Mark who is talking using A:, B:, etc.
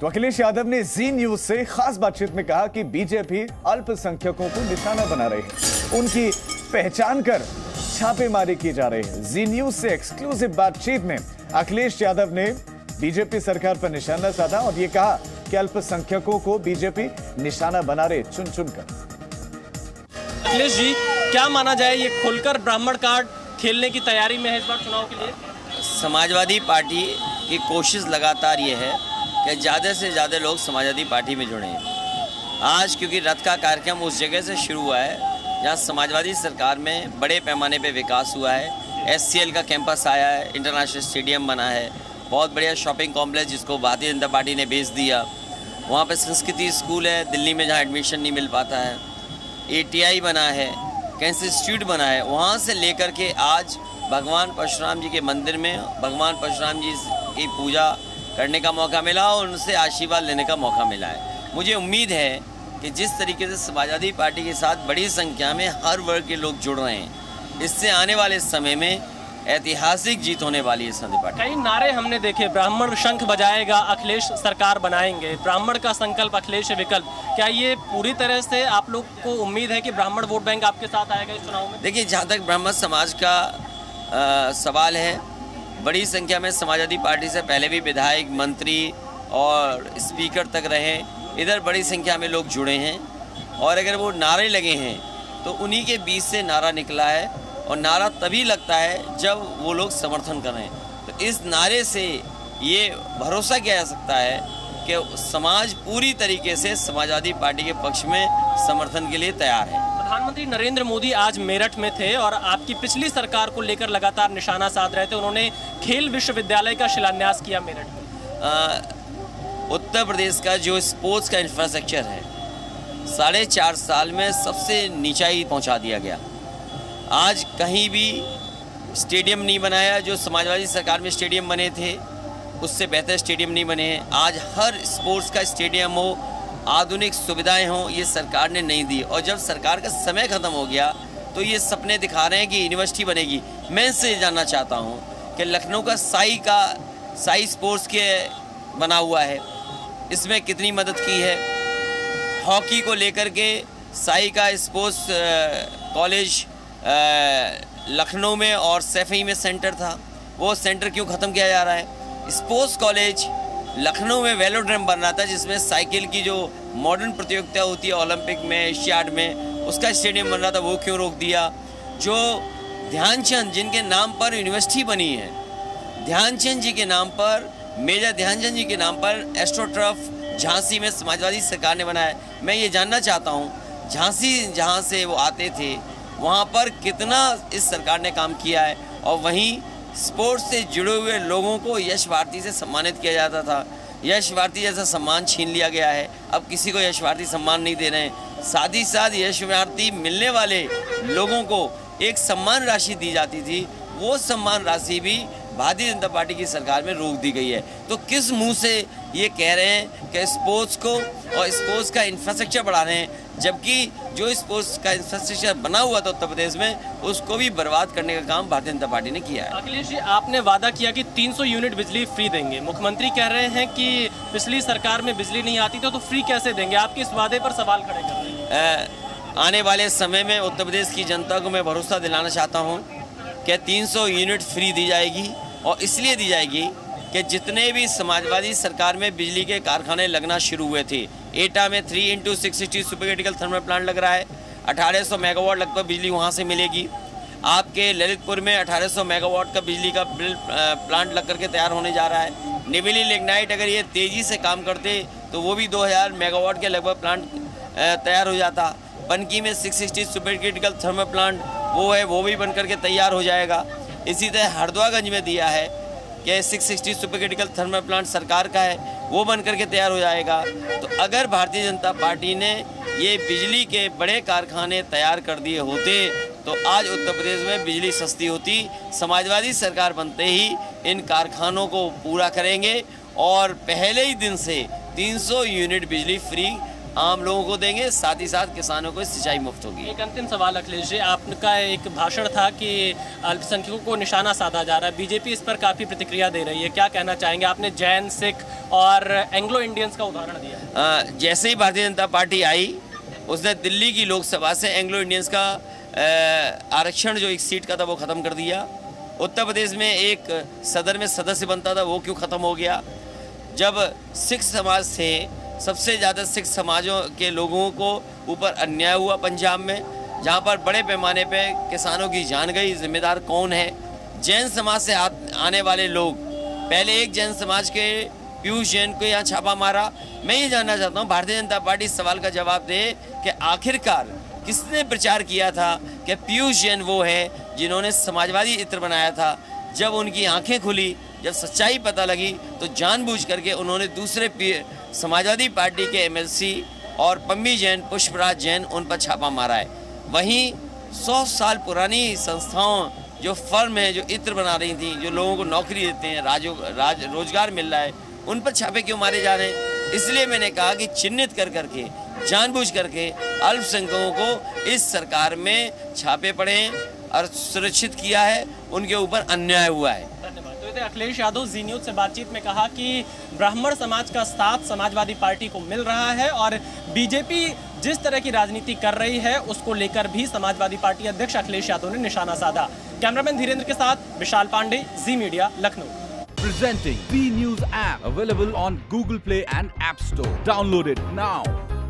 A: तो अखिलेश यादव ने जी न्यूज से खास बातचीत में कहा कि बीजेपी अल्पसंख्यकों को निशाना बना रही है, उनकी पहचान कर छापेमारी की जा रही है। जी न्यूज से एक्सक्लूसिव बातचीत में अखिलेश यादव ने बीजेपी सरकार पर निशाना साधा और ये कहा कि अल्पसंख्यकों को बीजेपी निशाना बना रहे चुन चुनकर।
B: अखिलेश जी, क्या माना जाए ये खुलकर ब्राह्मण कार्ड खेलने की तैयारी में है इस बार चुनाव के लिए?
C: समाजवादी पार्टी की कोशिश लगातार ये है कि ज़्यादा से ज़्यादा लोग समाजवादी पार्टी में जुड़ें। आज क्योंकि रथ का कार्यक्रम उस जगह से शुरू हुआ है जहाँ समाजवादी सरकार में बड़े पैमाने पे विकास हुआ है। SCL का कैंपस आया है, इंटरनेशनल स्टेडियम बना है, बहुत बढ़िया शॉपिंग कॉम्प्लेक्स जिसको भारतीय जनता पार्टी ने बेच दिया। वहाँ पे संस्कृति स्कूल है दिल्ली में जहाँ एडमिशन नहीं मिल पाता है, ATI बना है, कैंसर इंस्टीट्यूट बना है। वहाँ से लेकर के आज भगवान परशुराम जी के मंदिर में भगवान परशुराम जी की पूजा करने का मौका मिला और उनसे आशीर्वाद लेने का मौका मिला है। मुझे उम्मीद है कि जिस तरीके से समाजवादी पार्टी के साथ बड़ी संख्या में हर वर्ग के लोग जुड़ रहे हैं, इससे आने वाले समय में ऐतिहासिक जीत होने वाली है समाजवादी पार्टी।
B: कई नारे हमने देखे, ब्राह्मण शंख बजाएगा, अखिलेश सरकार बनाएंगे, ब्राह्मण का संकल्प अखिलेश विकल्प। क्या ये पूरी तरह से आप लोग को उम्मीद है कि ब्राह्मण वोट बैंक आपके साथ आएगा इस चुनाव में?
C: देखिए, जहाँ तक ब्राह्मण समाज का सवाल है, बड़ी संख्या में समाजवादी पार्टी से पहले भी विधायक, मंत्री और स्पीकर तक रहे, इधर बड़ी संख्या में लोग जुड़े हैं और अगर वो नारे लगे हैं तो उन्हीं के बीच से नारा निकला है और नारा तभी लगता है जब वो लोग समर्थन करें। तो इस नारे से ये भरोसा किया जा सकता है कि समाज पूरी तरीके से समाजवादी पार्टी के पक्ष में समर्थन के लिए तैयार है।
B: प्रधानमंत्री नरेंद्र मोदी आज मेरठ में थे और आपकी पिछली सरकार को लेकर लगातार निशाना साध रहे थे। उन्होंने खेल विश्वविद्यालय का शिलान्यास किया मेरठ में।
C: उत्तर प्रदेश का जो स्पोर्ट्स का इंफ्रास्ट्रक्चर है 4.5 साल में सबसे नीचाई पहुंचा दिया गया। आज कहीं भी स्टेडियम नहीं बनाया। जो समाजवादी सरकार में स्टेडियम बने थे उससे बेहतर स्टेडियम नहीं बने हैं। आज हर स्पोर्ट्स का स्टेडियम हो, आधुनिक सुविधाएं हों, ये सरकार ने नहीं दी। और जब सरकार का समय ख़त्म हो गया तो ये सपने दिखा रहे हैं कि यूनिवर्सिटी बनेगी। मैं इससे जानना चाहता हूँ कि लखनऊ का साई स्पोर्ट्स के बना हुआ है, इसमें कितनी मदद की है। हॉकी को लेकर के साई का स्पोर्ट्स कॉलेज लखनऊ में और सैफई में सेंटर था, वो सेंटर क्यों ख़त्म किया जा रहा है। स्पोर्ट्स कॉलेज लखनऊ में वेलोड्रम बन रहा था जिसमें साइकिल की जो मॉडर्न प्रतियोगिता होती है ओलंपिक में, एशियाड में, उसका स्टेडियम बन रहा था, वो क्यों रोक दिया। जो ध्यानचंद जिनके नाम पर यूनिवर्सिटी बनी है, ध्यानचंद जी के नाम पर, मेजर ध्यानचंद जी के नाम पर एस्ट्रोटर्फ झांसी में समाजवादी सरकार ने बनाया। मैं ये जानना चाहता हूँ झांसी जहाँ से वो आते थे वहाँ पर कितना इस सरकार ने काम किया है। और वहीं स्पोर्ट्स से जुड़े हुए लोगों को यश भारती से सम्मानित किया जाता था। यश भारती जैसा सम्मान छीन लिया गया है, अब किसी को यश भारती सम्मान नहीं दे रहे हैं। साथ ही साथ यश भारती मिलने वाले लोगों को एक सम्मान राशि दी जाती थी, वो सम्मान राशि भी भारतीय जनता पार्टी की सरकार में रोक दी गई है। तो किस मुंह से ये कह रहे हैं कि स्पोर्ट्स को और स्पोर्ट्स का इंफ्रास्ट्रक्चर बढ़ा रहे हैं, जबकि जो स्पोर्ट्स का इंफ्रास्ट्रक्चर बना हुआ था उत्तर प्रदेश में उसको भी बर्बाद करने का काम भारतीय जनता पार्टी ने किया है।
B: अखिलेश जी, आपने वादा किया कि 300 यूनिट बिजली फ्री देंगे। मुख्यमंत्री कह रहे हैं कि पिछली सरकार में बिजली नहीं आती तो फ्री कैसे देंगे? आपके इस वादे पर सवाल खड़े कर रहे हैं।
C: आने वाले समय में उत्तर प्रदेश की जनता को मैं भरोसा दिलाना चाहता हूँ कि 300 यूनिट फ्री दी जाएगी और इसलिए दी जाएगी कि जितने भी समाजवादी सरकार में बिजली के कारखाने लगना शुरू हुए थे, एटा में 3x660 super critical thermal plant लग रहा है, 1800 मेगावाट लगभग बिजली वहाँ से मिलेगी। आपके ललितपुर में 1800 मेगावाट का बिजली का प्लांट लग करके तैयार होने जा रहा है। निवेली लिग्नाइट अगर ये तेज़ी से काम करते तो वो भी 2000 मेगावाट के लगभग प्लांट तैयार हो जाता। पनकी में 660 सुपर क्रिटिकल थर्मल प्लांट वो भी बन करके तैयार हो जाएगा। इसी तरह हरदोईगंज में दिया है कि 660 सुपर क्रिटिकल थर्मल प्लांट सरकार का है, वो बन करके तैयार हो जाएगा। तो अगर भारतीय जनता पार्टी ने ये बिजली के बड़े कारखाने तैयार कर दिए होते तो आज उत्तर प्रदेश में बिजली सस्ती होती। समाजवादी सरकार बनते ही इन कारखानों को पूरा करेंगे और पहले ही दिन से 300 यूनिट बिजली फ्री आम लोगों को देंगे, साथ ही साथ किसानों को सिंचाई मुफ्त होगी।
B: एक अंतिम सवाल अखिलेश जी, आपका एक भाषण था कि अल्पसंख्यकों को निशाना साधा जा रहा है, बीजेपी इस पर काफ़ी प्रतिक्रिया दे रही है, क्या कहना चाहेंगे? आपने जैन, सिख और एंग्लो इंडियंस का उदाहरण दिया है।
C: जैसे ही भारतीय जनता पार्टी आई, उसने दिल्ली की लोकसभा से एंग्लो इंडियंस का आरक्षण जो एक सीट का था वो ख़त्म कर दिया। उत्तर प्रदेश में एक सदन में सदस्य बनता था, वो क्यों ख़त्म हो गया? जब सिख समाज से सबसे ज़्यादा सिख समाजों के लोगों को ऊपर अन्याय हुआ पंजाब में, जहाँ पर बड़े पैमाने पे किसानों की जान गई, जिम्मेदार कौन है? जैन समाज से आने वाले लोग, पहले एक जैन समाज के पीयूष जैन को यहाँ छापा मारा। मैं ये जानना चाहता हूँ, भारतीय जनता पार्टी इस सवाल का जवाब दे कि आखिरकार किसने प्रचार किया था कि पीयूष जैन वो है जिन्होंने समाजवादी इत्र बनाया था? जब उनकी आंखें खुली, जब सच्चाई पता लगी, तो जानबूझ करके उन्होंने दूसरे समाजवादी पार्टी के एमएलसी और पम्मी जैन, पुष्पराज जैन, उन पर छापा मारा है। वहीं 100 साल पुरानी संस्थाओं, जो फर्म है, जो इत्र बना रही थी, जो लोगों को नौकरी देते हैं, रोजगार मिल रहा है, उन पर छापे क्यों मारे जा रहे हैं? इसलिए मैंने कहा कि चिन्हित कर करके, जानबूझ करके अल्पसंख्यकों को इस सरकार में छापे पड़े हैं और सुरक्षित किया है, उनके ऊपर अन्याय हुआ है।
B: धन्यवाद। तो ये अखिलेश यादव जी न्यूज़ से बातचीत में कहा कि ब्राह्मण समाज का साथ समाजवादी पार्टी को मिल रहा है और बीजेपी जिस तरह की राजनीति कर रही है उसको लेकर भी समाजवादी पार्टी अध्यक्ष अखिलेश यादव ने निशाना साधा। कैमरामैन धीरेन्द्र के साथ Vishal Pandey, Zee media, Lucknow.
D: Presenting B News app available on Google Play and App Store. Download it now.